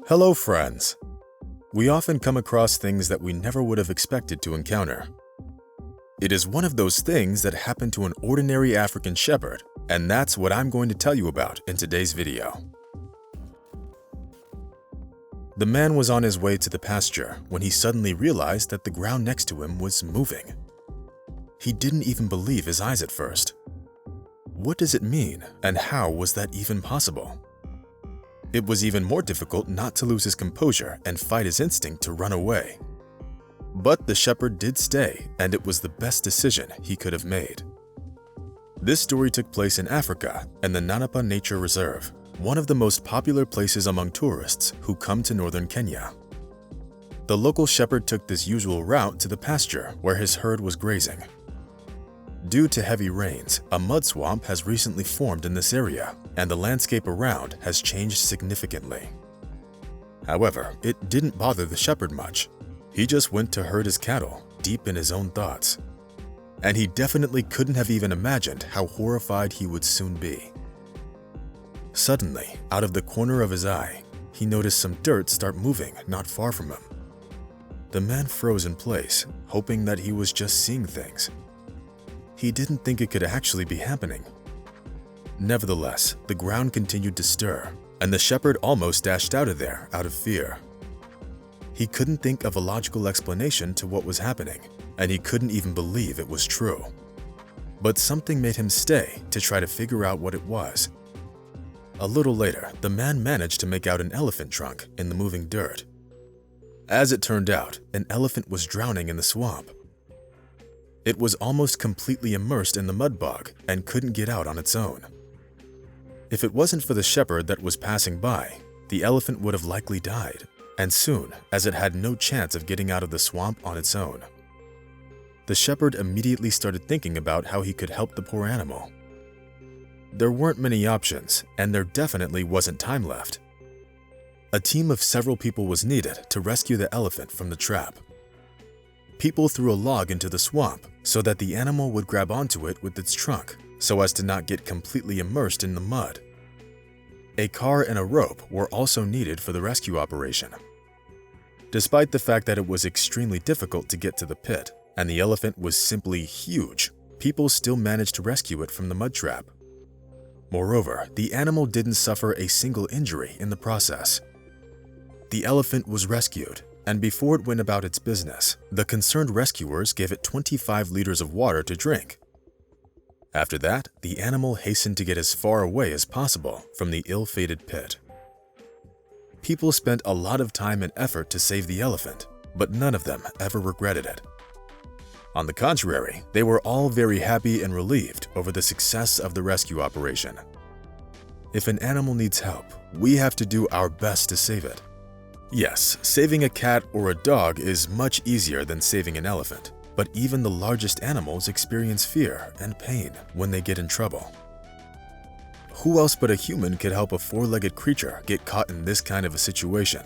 Hello, friends. We often come across things that we never would have expected to encounter. It is one of those things that happened to an ordinary African shepherd, and that's what I'm going to tell you about in today's video. The man was on his way to the pasture when he suddenly realized that the ground next to him was moving. He didn't even believe his eyes at first. What does it mean, and how was that even possible? It was even more difficult not to lose his composure and fight his instinct to run away. But the shepherd did stay, and it was the best decision he could have made. This story took place in Africa and the Nanapa Nature Reserve, one of the most popular places among tourists who come to northern Kenya. The local shepherd took this usual route to the pasture where his herd was grazing. Due to heavy rains, a mud swamp has recently formed in this area, and the landscape around has changed significantly. However, it didn't bother the shepherd much. He just went to herd his cattle, deep in his own thoughts. And he definitely couldn't have even imagined how horrified he would soon be. Suddenly, out of the corner of his eye, he noticed some dirt start moving not far from him. The man froze in place, hoping that he was just seeing things. He didn't think it could actually be happening. Nevertheless, the ground continued to stir, and the shepherd almost dashed out of there out of fear. He couldn't think of a logical explanation to what was happening, and he couldn't even believe it was true. But something made him stay to try to figure out what it was. A little later, the man managed to make out an elephant trunk in the moving dirt. As it turned out, an elephant was drowning in the swamp. It was almost completely immersed in the mud bog and couldn't get out on its own. If it wasn't for the shepherd that was passing by, the elephant would have likely died, and soon, as it had no chance of getting out of the swamp on its own. The shepherd immediately started thinking about how he could help the poor animal. There weren't many options, and there definitely wasn't time left. A team of several people was needed to rescue the elephant from the trap. People threw a log into the swamp so that the animal would grab onto it with its trunk so as to not get completely immersed in the mud. A car and a rope were also needed for the rescue operation. Despite the fact that it was extremely difficult to get to the pit and the elephant was simply huge, people still managed to rescue it from the mud trap. Moreover, the animal didn't suffer a single injury in the process. The elephant was rescued, and before it went about its business, the concerned rescuers gave it 25 liters of water to drink. After that, the animal hastened to get as far away as possible from the ill-fated pit. People spent a lot of time and effort to save the elephant, but none of them ever regretted it. On the contrary, they were all very happy and relieved over the success of the rescue operation. If an animal needs help, we have to do our best to save it. Yes, saving a cat or a dog is much easier than saving an elephant, but even the largest animals experience fear and pain when they get in trouble. Who else but a human could help a four-legged creature get caught in this kind of a situation?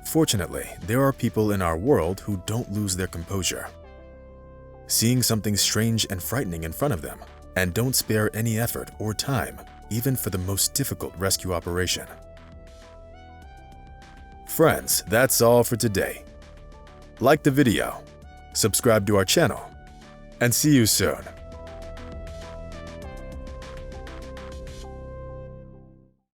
Fortunately, there are people in our world who don't lose their composure. Seeing something strange and frightening in front of them, and don't spare any effort or time, even for the most difficult rescue operation. Friends, that's all for today. Like the video, subscribe to our channel, and see you soon.